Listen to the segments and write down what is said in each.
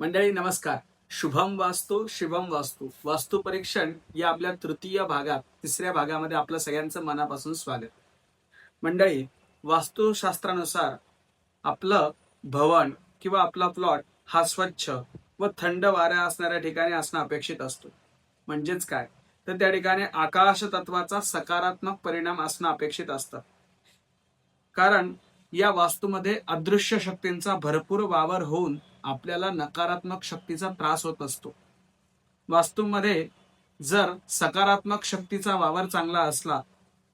मंडळी नमस्कार. शुभम वास्तू शिवम वास्तू वास्तू परीक्षण या आपल्या तृतीय भागात तिसऱ्या भागामध्ये आपलं सगळ्यांचं मनापासून स्वागत. मंडळी, वास्तुशास्त्रानुसार आपलं भवन किंवा आपला प्लॉट हा स्वच्छ व थंड वाऱ्या असणाऱ्या ठिकाणी असणं अपेक्षित असतो. म्हणजेच काय, तर त्या ठिकाणी आकाश तत्वाचा सकारात्मक परिणाम असणं अपेक्षित असतं. कारण या वास्तूमध्ये अदृश्य शक्तींचा भरपूर वावर होऊन आपल्याला नकारात्मक शक्तीचा त्रास होत असतो. वास्तूमध्ये जर सकारात्मक शक्तीचा वावर चांगला असला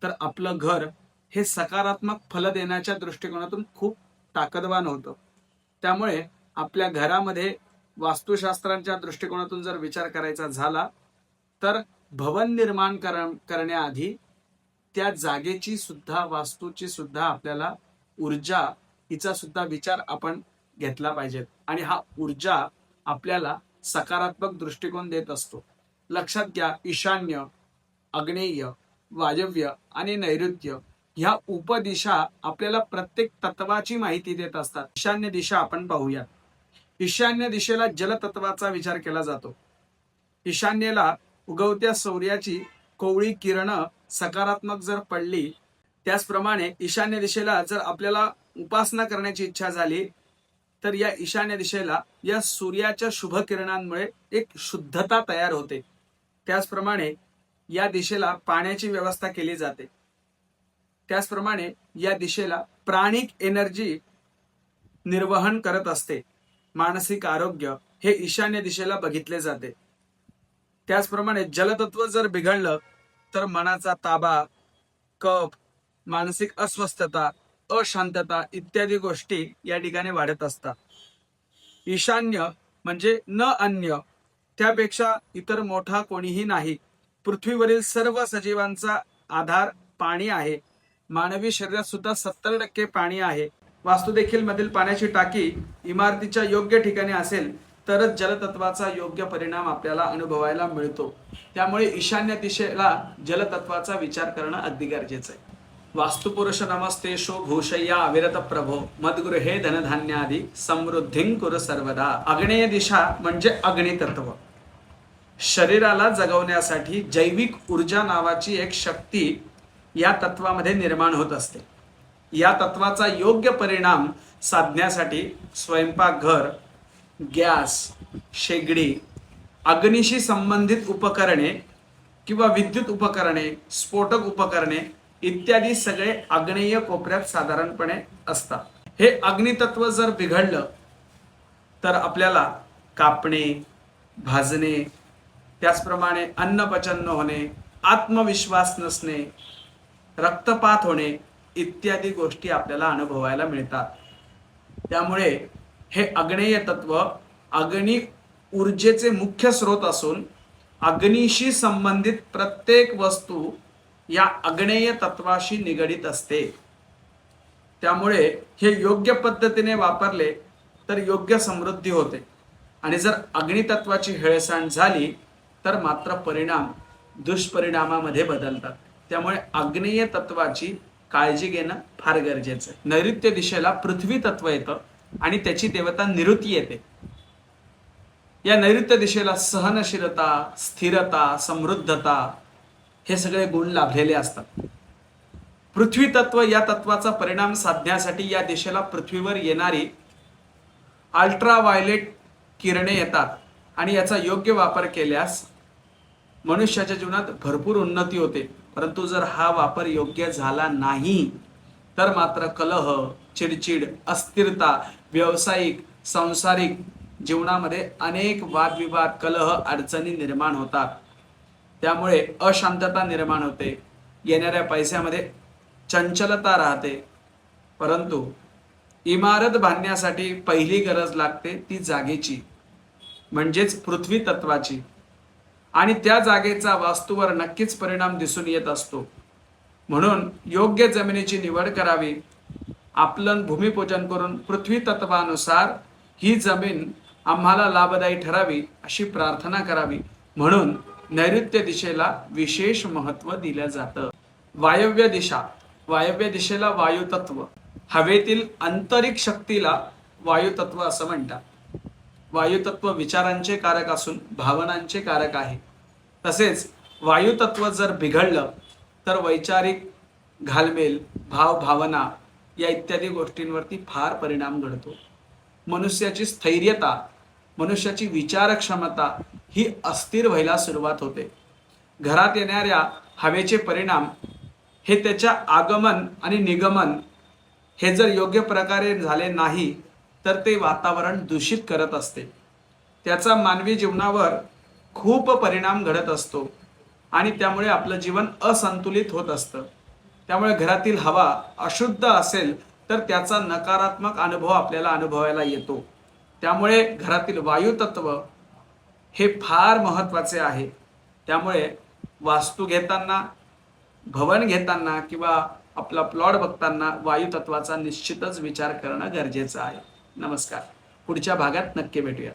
तर आपलं घर हे सकारात्मक फल देण्याच्या दृष्टिकोनातून खूप ताकदवान होतं. त्यामुळे आपल्या घरामध्ये वास्तुशास्त्राच्या दृष्टिकोनातून जर विचार करायचा झाला तर भवन निर्माण करण्याआधी त्या जागेची सुद्धा, वास्तूची सुद्धा आपल्याला ऊर्जा हिचा सुद्धा विचार आपण घेतला पाहिजे. आणि हा ऊर्जा आपल्याला सकारात्मक दृष्टिकोन देत असतो. लक्षात घ्या, ईशान्य, आग्नेय, वायव्य आणि नैऋत्य ह्या उपदिशा आपल्याला प्रत्येक तत्वाची माहिती देत असतात. ईशान्य दिशा आपण पाहूया. ईशान्य दिशेला जलतत्वाचा विचार केला जातो. ईशान्येला उगवत्या सूर्याची कोवळी किरणं सकारात्मक जर पडली, त्याचप्रमाणे ईशान्य दिशेला जर आपल्याला उपासना करण्याची इच्छा झाली तर या ईशान्य दिशेला या सूर्याच्या शुभ किरणांमुळे एक शुद्धता तयार होते. त्याचप्रमाणे या दिशेला पाण्याची व्यवस्था केली जाते. त्याचप्रमाणे या दिशेला प्राणिक एनर्जी निर्वहन करत असते. मानसिक आरोग्य हे ईशान्य दिशेला बघितले जाते. त्याचप्रमाणे जलतत्व जर बिघडलं तर मनाचा ताबा, कफ, मानसिक अस्वस्थता, अशांतता इत्यादी गोष्टी या ठिकाणी वाढत असतात. ईशान्य म्हणजे न अन्य, त्यापेक्षा इतर मोठा कोणीही नाही. पृथ्वीवरील सर्व सजीवांचा आधार पाणी आहे. मानवी शरीरात सुद्धा 70% पाणी आहे. वास्तू देखील मधील पाण्याची टाकी इमारतीच्या योग्य ठिकाणी असेल तरच जलतत्वाचा योग्य परिणाम आपल्याला अनुभवायला मिळतो. त्यामुळे ईशान्य दिशेला जलतत्वाचा विचार करणं अगदी गरजेचं आहे. वास्तुपुरुष नमस्तेशो भूषय्या अविरत प्रभो मद्गृहे धनधान्यादी समृद्धिं कुरु सर्वदा. आग्नेय दिशा म्हणजे अग्नितत्व. शरीराला जगवण्यासाठी जैविक ऊर्जा नावाची एक शक्ती या तत्वामध्ये निर्माण होत असते. या तत्वाचा योग्य परिणाम साधण्यासाठी स्वयंपाकघर, गॅस, शेगडी, अग्नीशी संबंधित उपकरणे किंवा विद्युत उपकरणे, स्फोटक उपकरणे इत्यादी सगळे आग्नेय कोपऱ्यात साधारणपणे असतात. हे अग्नितत्व जर बिघडलं तर आपल्याला कापणे, भाजणे, त्याचप्रमाणे अन्न पचन न होणे, आत्मविश्वास नसणे, रक्तपात होणे इत्यादी गोष्टी आपल्याला अनुभवायला मिळतात. त्यामुळे हे आग्नेय तत्व अग्नी ऊर्जेचे मुख्य स्रोत असून अग्नीशी संबंधित प्रत्येक वस्तू या आग्नेय तत्वाशी निगडित असते. त्यामुळे हे योग्य पद्धतीने वापरले तर योग्य समृद्धी होते. आणि जर अग्नितत्वाची हेळसांड झाली तर मात्र परिणाम दुष्परिणामामध्ये बदलतात. त्यामुळे आग्नेय तत्वाची काळजी घेणं फार गरजेचं आहे. नैऋत्य दिशेला पृथ्वी तत्व येतं आणि त्याची देवता निऋती येते. या नैऋत्य दिशेला सहनशीलता, स्थिरता, समृद्धता हे सगळे गुण लाभलेले असतात. पृथ्वी तत्व या तत्वाचा परिणाम साधण्यासाठी या दिशेला पृथ्वीवर येणारी अल्ट्राव्हायलेट किरणे येतात आणि याचा योग्य वापर केल्यास मनुष्याच्या जीवनात भरपूर उन्नती होते. परंतु जर हा वापर योग्य झाला नाही तर मात्र कलह, चिडचिड, अस्थिरता, व्यावसायिक, सांसारिक जीवनामध्ये अनेक वादविवाद, कलह, अडचणी निर्माण होतात. त्यामुळे अशांतता निर्माण होते. येणाऱ्या पैशामध्ये चंचलता राहते. परंतु इमारत बांधण्यासाठी पहिली गरज लागते ती जागेची, म्हणजेच पृथ्वी तत्वाची. आणि त्या जागेचा वास्तूवर नक्कीच परिणाम दिसून येत असतो. म्हणून योग्य जमिनीची निवड करावी. आपलं भूमिपूजन करून पृथ्वी तत्वानुसार ही जमीन आम्हाला लाभदायी ठरावी अशी प्रार्थना करावी. म्हणून नैऋत्य दिशेला विशेष महत्त्व दिलं जातं. वायव्य दिशा, वायव्य दिशेला वायुतत्व, हवेतील आंतरिक शक्तीला वायुतत्व असं म्हणतात. वायुतत्व विचारांचे कारक असून भावनांचे कारक आहे. तसेच वायुतत्व जर बिघडलं तर वैचारिक घालमेल, भाव भावना या इत्यादी गोष्टींवरती फार परिणाम घडतो. मनुष्याची स्थैर्यता, मनुष्याची विचार क्षमता ही अस्थिर व्हायला सुरुवात होते. घरात येणाऱ्या हवेचे परिणाम हे त्याच्या आगमन आणि निगमन हे जर योग्य प्रकारे झाले नाही तर ते वातावरण दूषित करत असते. त्याचा मानवी जीवनावर खूप परिणाम घडत असतो आणि त्यामुळे आपलं जीवन असंतुलित होत असतं. त्यामुळे घरातील हवा अशुद्ध असेल तर त्याचा नकारात्मक अनुभव आपल्याला अनुभवायला येतो. त्यामुळे घरातील वायुतत्व हे फार महत्त्वाचे आहे. त्यामुळे वास्तू घेताना, भवन घेताना किंवा आपला प्लॉट बघताना वायुतत्वाचा निश्चितच विचार करणं गरजेचं आहे. नमस्कार. पुढच्या भागात नक्की भेटूया.